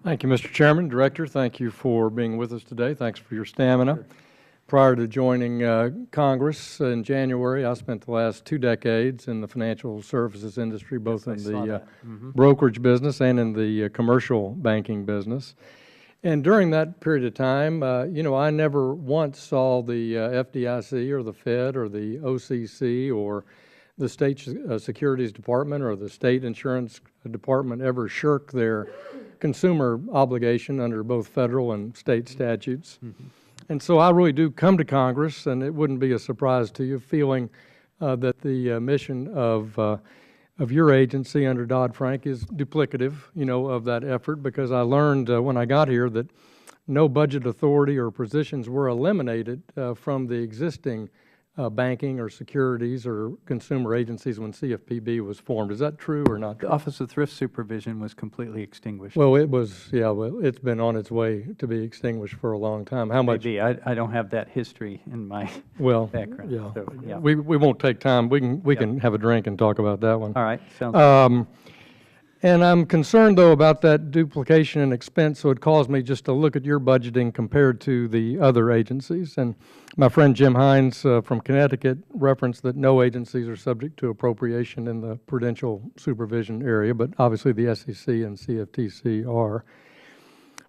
Thank you, Mr. Chairman. Director, thank you for being with us today. Thanks for your stamina. Sure. Prior to joining Congress in January, I spent the last 2 decades in the financial services industry, both in the brokerage business and in the commercial banking business. And during that period of time, I never once saw the FDIC or the Fed or the OCC or the state securities department or the state insurance department ever shirk their consumer obligation under both federal and state statutes. And so I really do come to Congress, and it wouldn't be a surprise to you, feeling that the mission of your agency under Dodd-Frank is duplicative, of that effort, because I learned when I got here that no budget authority or positions were eliminated from the existing banking or securities or consumer agencies when CFPB was formed. Is that true or not true? The Office of Thrift Supervision was completely extinguished. Well, it was, it's been on its way to be extinguished for a long time. How much? Maybe. I don't have that history in my background. Yeah. So, yeah. We won't take time. We can have a drink and talk about that one. All right. Sounds good. And I'm concerned, though, about that duplication and expense, so it caused me just to look at your budgeting compared to the other agencies. And my friend Jim Hines from Connecticut referenced that no agencies are subject to appropriation in the prudential supervision area, but obviously the SEC and CFTC are.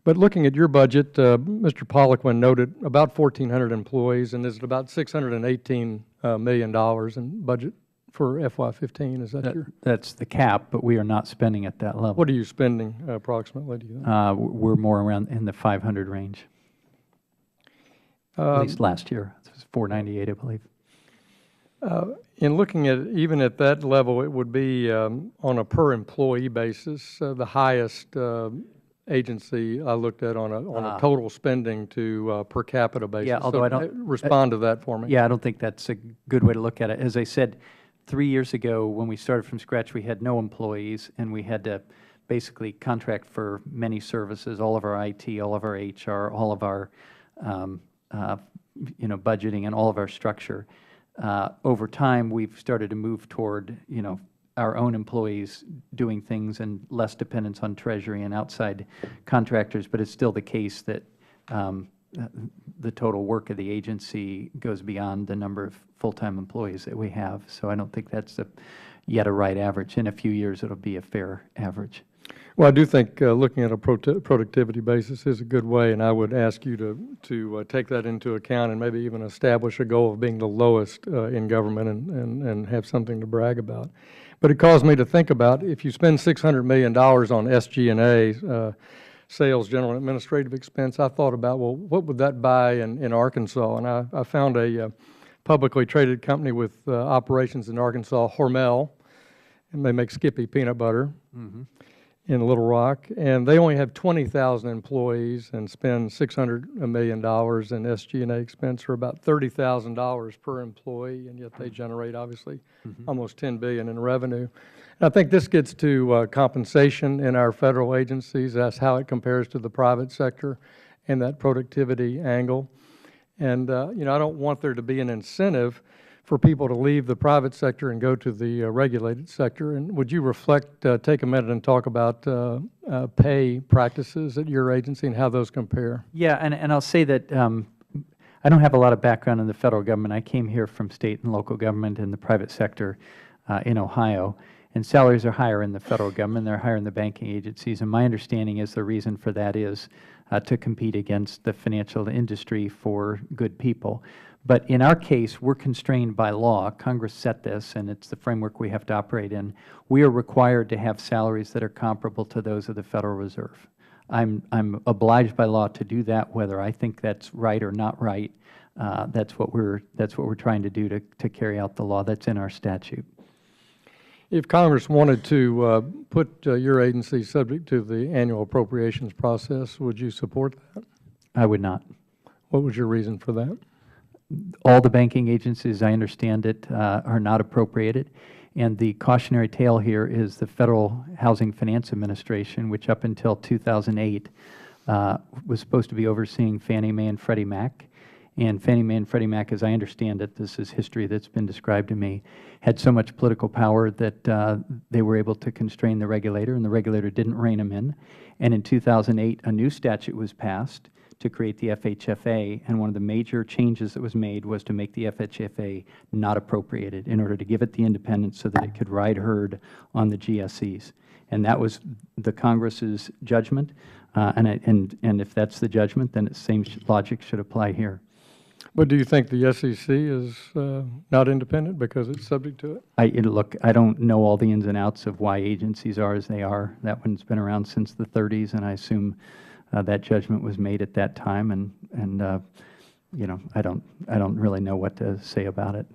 But looking at your budget, Mr. Poliquin noted about 1,400 employees, and is it about $618 million in budget for FY15? Is that your? That's the cap, but we are not spending at that level. What are you spending approximately, do you think? We're more around in the 500 range. At least last year, it was 498, I believe. In looking at even at that level, it would be on a per employee basis the highest agency I looked at on a total spending to per capita basis. Yeah, although so I don't respond to that for me. Yeah, I don't think that's a good way to look at it. As I said, 3 years ago, when we started from scratch, we had no employees, and we had to basically contract for many services, all of our IT, all of our HR, all of our budgeting, and all of our structure. Over time, we've started to move toward our own employees doing things and less dependence on Treasury and outside contractors. But it's still the case that the total work of the agency goes beyond the number of full-time employees that we have. So I don't think that's yet a right average. In a few years, it will be a fair average. Well, I do think looking at a productivity basis is a good way, and I would ask you to take that into account and maybe even establish a goal of being the lowest in government and have something to brag about. But it caused me to think about, if you spend $600 million on SG&A, sales, general and administrative expense, I thought about, well, what would that buy in Arkansas? And I found a publicly traded company with operations in Arkansas, Hormel, and they make Skippy peanut butter in Little Rock. And they only have 20,000 employees and spend $600 million in SG&A expense, or about $30,000 per employee, and yet they generate, obviously, almost $10 billion in revenue. I think this gets to compensation in our federal agencies. That's how it compares to the private sector and that productivity angle. And, I don't want there to be an incentive for people to leave the private sector and go to the regulated sector. And would you take a minute and talk about pay practices at your agency and how those compare? Yeah, and I'll say that I don't have a lot of background in the federal government. I came here from state and local government and the private sector in Ohio. And salaries are higher in the federal government. They're higher in the banking agencies. And my understanding is the reason for that is to compete against the financial industry for good people. But in our case, we're constrained by law. Congress set this, and it's the framework we have to operate in. We are required to have salaries that are comparable to those of the Federal Reserve. I'm obliged by law to do that, whether I think that's right or not right. That's what we're trying to do to carry out the law that's in our statute. If Congress wanted to put your agency subject to the annual appropriations process, would you support that? I would not. What was your reason for that? All the banking agencies, I understand it, are not appropriated. And the cautionary tale here is the Federal Housing Finance Administration, which up until 2008 was supposed to be overseeing Fannie Mae and Freddie Mac. And Fannie Mae and Freddie Mac, as I understand it, this is history that's been described to me, had so much political power that they were able to constrain the regulator, and the regulator didn't rein them in. And in 2008, a new statute was passed to create the FHFA, and one of the major changes that was made was to make the FHFA not appropriated in order to give it the independence so that it could ride herd on the GSEs. And that was the Congress's judgment, and if that's the judgment, then the same logic should apply here. But do you think the SEC is not independent because it's subject to it? Look, I don't know all the ins and outs of why agencies are as they are. That one's been around since the 30s, and I assume that judgment was made at that time, and you know, I don't really know what to say about it.